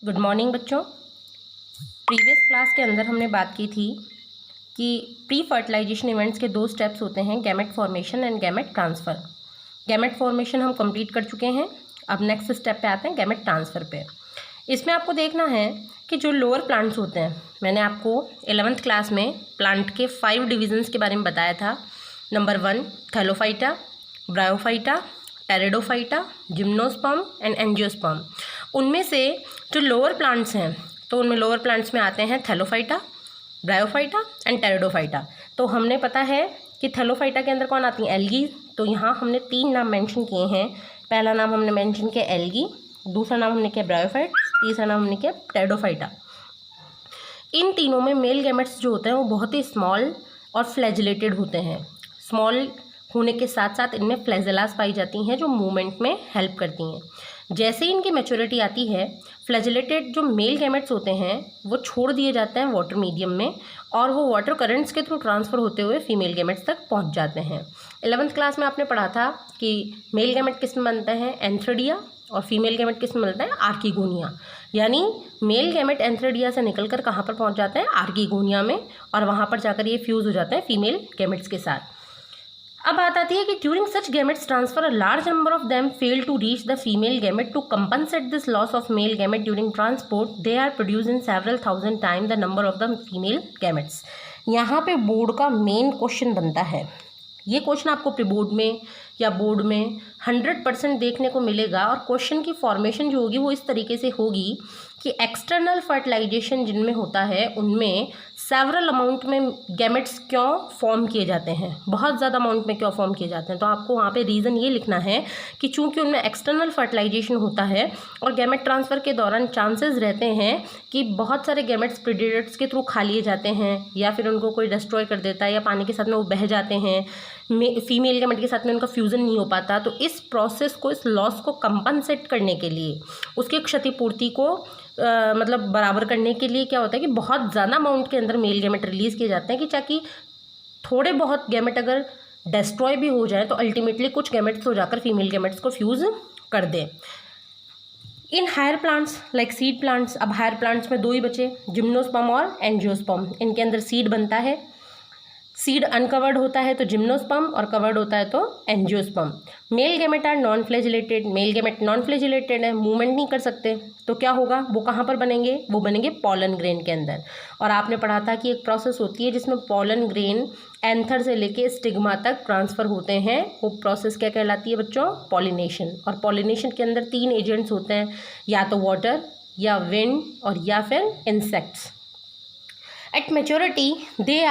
Good morning बच्चों। Previous class के अंदर हमने बात की थी कि प्री फर्टिलाइजेशन इवेंट्स के दो स्टेप्स होते हैं, gamete formation and gamete transfer. Gamete formation हम कंप्लीट कर चुके हैं। अब नेक्स्ट स्टेप पे आते हैं गैमेट ट्रांसफ़र पे। इसमें आपको देखना है कि जो लोअर प्लांट्स होते हैं, मैंने आपको 11th क्लास में प्लांट के 5 डिविजन्स के बारे में बताया था। Number 1 Thallophyta, bryophyta, pteridophyta, gymnosperm and angiosperm. उनमें से जो लोअर प्लांट्स हैं, तो उनमें लोअर प्लांट्स में आते हैं थैलोफाइटा, ब्रायोफाइटा एंड टेरिडोफाइटा। तो हमने पता है कि थैलोफाइटा के अंदर कौन आती हैं, एल्गी। तो यहाँ हमने 3 नाम मेंशन किए हैं। पहला नाम हमने मेंशन किया एल्गी, दूसरा नाम हमने किया ब्रायोफाइट, तीसरा नाम हमने किया टेरिडोफाइटा। इन तीनों में मेल गैमेट्स जो होते हैं वो बहुत ही स्मॉल और फ्लैजिलेटेड होते हैं। स्मॉल होने के साथ साथ इनमें फ्लैजेलास पाई जाती हैं जो मूवमेंट में हेल्प करती हैं। जैसे ही इनकी मैच्योरिटी आती है, फ्लैजिलेटेड जो मेल गैमेट्स होते हैं वो छोड़ दिए जाते हैं वाटर मीडियम में, और वो वाटर करंट्स के थ्रू ट्रांसफ़र होते हुए फीमेल गैमेट्स तक पहुंच जाते हैं। 11th क्लास में आपने पढ़ा था कि मेल गैमेट किस में बनते हैं, एंथ्रेडिया, और फीमेल गैमेट किस में बनता है, आर्कीगोनिया। यानी मेल गैमेट एंथ्रेडिया से निकलकर कहाँ पर पहुँच जाते हैं, आर्कीगोनिया में, और वहाँ पर जाकर ये फ्यूज़ हो जाते हैं फीमेल गैमेट्स के साथ। अब बात आती है कि during such gametes transfer a large number of them fail to reach the female gamete. To compensate this loss of male gamete during transport, they are produce in several thousand time the number of the female gametes. यहाँ पे board का main question बनता है। ये question आपको pre board में या board में 100% देखने को मिलेगा, और क्वेश्चन की फॉर्मेशन जो होगी वो इस तरीके से होगी कि एक्सटर्नल फर्टिलाइजेशन जिनमें होता है उनमें सेवरल अमाउंट में गैमेट्स क्यों फॉर्म किए जाते हैं, बहुत ज़्यादा अमाउंट में क्यों फॉर्म किए जाते हैं। तो आपको वहाँ पे रीज़न ये लिखना है कि चूंकि उनमें एक्सटर्नल फर्टिलाइजेशन होता है और गैमेट ट्रांसफ़र के दौरान चांसेस रहते हैं कि बहुत सारे गैमेट्स प्रेडेटर्स के थ्रू खा लिए जाते हैं, या फिर उनको कोई डिस्ट्रॉय कर देता है, या पानी के साथ में वो बह जाते हैं, फीमेल गैमेट के साथ में उनका फ्यूज़न नहीं हो पाता। तो इस प्रोसेस को, इस लॉस को कंपनसेट करने के लिए, उसकी क्षतिपूर्ति को मतलब बराबर करने के लिए क्या होता है कि बहुत ज़्यादा अमाउंट के अंदर मेल गैमेट रिलीज़ किए जाते हैं, कि ताकि थोड़े बहुत गैमेट अगर डिस्ट्रॉय भी हो जाए तो अल्टीमेटली कुछ गैमेट्स तो जाकर फीमेल गैमेट्स को फ्यूज़ कर दें। In higher plants like seed plants, अब हायर प्लांट्स में 2 ही बचे, जिम्नोस्पर्म और एंजियोस्पर्म। इनके अंदर सीड बनता है। सीड अनकवर्ड होता है तो जिम्नोस्पर्म, और कवर्ड होता है तो angiosperm. Male gamete are non flagellated. Male gamete non flagellated है, मूवमेंट नहीं कर सकते, तो क्या होगा, वो कहाँ पर बनेंगे, वो बनेंगे पॉलन ग्रेन के अंदर। और आपने पढ़ा था कि एक प्रोसेस होती है जिसमें पॉलन ग्रेन एंथर से लेके स्टिग्मा तक ट्रांसफ़र होते हैं। वो प्रोसेस क्या कहलाती है बच्चों, पॉलिनेशन। और पॉलिनेशन के अंदर 3 एजेंट्स होते हैं, या तो वाटर, या विंड, और या फिर insects. Eight maturity they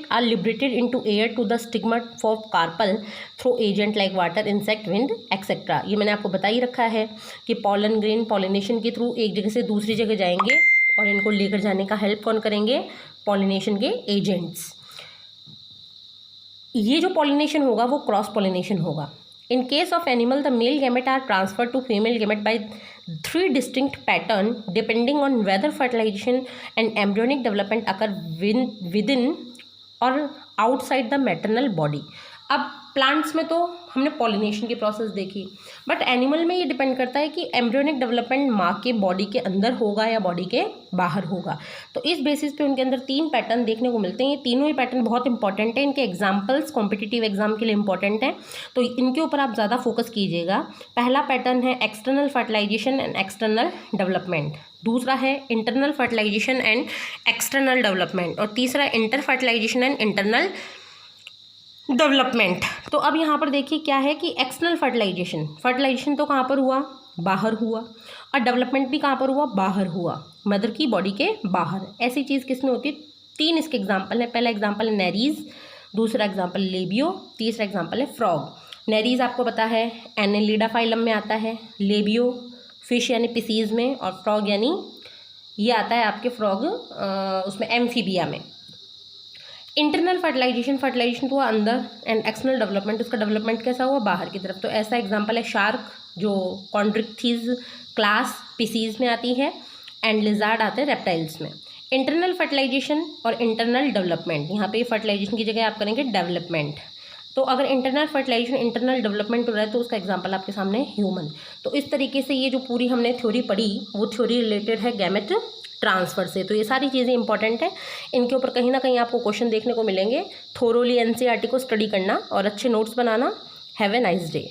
are liberated into air to the stigma for carpel through agent like water, insect, wind, etc. ये मैंने आपको बता ही रखा है कि पॉलन ग्रेन पॉलिनेशन के थ्रू एक जगह से दूसरी जगह जाएंगे, और इनको लेकर जाने का हेल्प कौन करेंगे, पॉलिनेशन के एजेंट्स। ये जो पॉलिनेशन होगा वो क्रॉस पॉलिनेशन होगा। In case of animal, the male gamete are transferred to female gamete by 3 distinct patterns depending on whether fertilization and embryonic development occur within or outside the maternal body. अब plants में तो हमने pollination की process देखी, but animal में ये depend करता है कि एम्ब्रियोनिक डेवलपमेंट माँ के बॉडी के अंदर होगा या बॉडी के बाहर होगा। तो इस बेसिस पे उनके अंदर 3 पैटर्न देखने को मिलते हैं। ये तीनों ही पैटर्न बहुत इंपॉर्टेंट है, इनके एग्जाम्पल्स कॉम्पिटिटिव एग्जाम के लिए इंपॉर्टेंट हैं, तो इनके ऊपर आप ज़्यादा फोकस कीजिएगा। पहला पैटर्न है external fertilisation and external development, दूसरा है internal fertilisation and external development, और तीसरा inter fertilisation and internal development. तो अब यहाँ पर देखिए क्या है कि एक्सटर्नल फर्टिलाइजेशन तो कहाँ पर हुआ, बाहर हुआ, और डेवलपमेंट भी कहाँ पर हुआ, बाहर हुआ, मदर की बॉडी के बाहर। ऐसी चीज़ किस में होती है, 3 इसके एग्जाम्पल है। पहला एग्जाम्पल है नेरीज, दूसरा एग्जाम्पल लेबियो, तीसरा एग्जाम्पल है फ्रॉग। नेरीज आपको पता है एनेलिडा फाइलम में आता है, लेबियो फिश यानी पिसीज में, और फ्रॉग यानी ये आता है आपके फ्रॉग उसमें एम्फीबिया में। इंटरनल फर्टिलाइजेशन तो हुआ अंदर, एंड एक्सटर्नल डेवलपमेंट, उसका डेवलपमेंट कैसा हुआ, बाहर की तरफ। तो ऐसा एग्जांपल है शार्क जो कॉन्ड्रिक्थीज क्लास पिसीज में आती है, एंड लिजार्ड आते हैं रेप्टाइल्स में। इंटरनल फर्टिलाइजेशन और इंटरनल डेवलपमेंट, यहाँ पे फर्टिलाइजेशन की जगह आप करेंगे डेवलपमेंट। तो अगर इंटरनल फर्टिलाइजेशन, इंटरनल डेवलपमेंट हो रहा है तो उसका एग्जांपल आपके सामने ह्यूमन। तो इस तरीके से ये जो पूरी हमने थ्योरी पढ़ी वो थ्योरी रिलेटेड है गैमेट ट्रांसफ़र से। तो ये सारी चीज़ें इंपॉर्टेंट है, इनके ऊपर कहीं ना कहीं आपको क्वेश्चन देखने को मिलेंगे। थोरोली एनसीईआरटी को स्टडी करना और अच्छे notes banana. Have a nice day.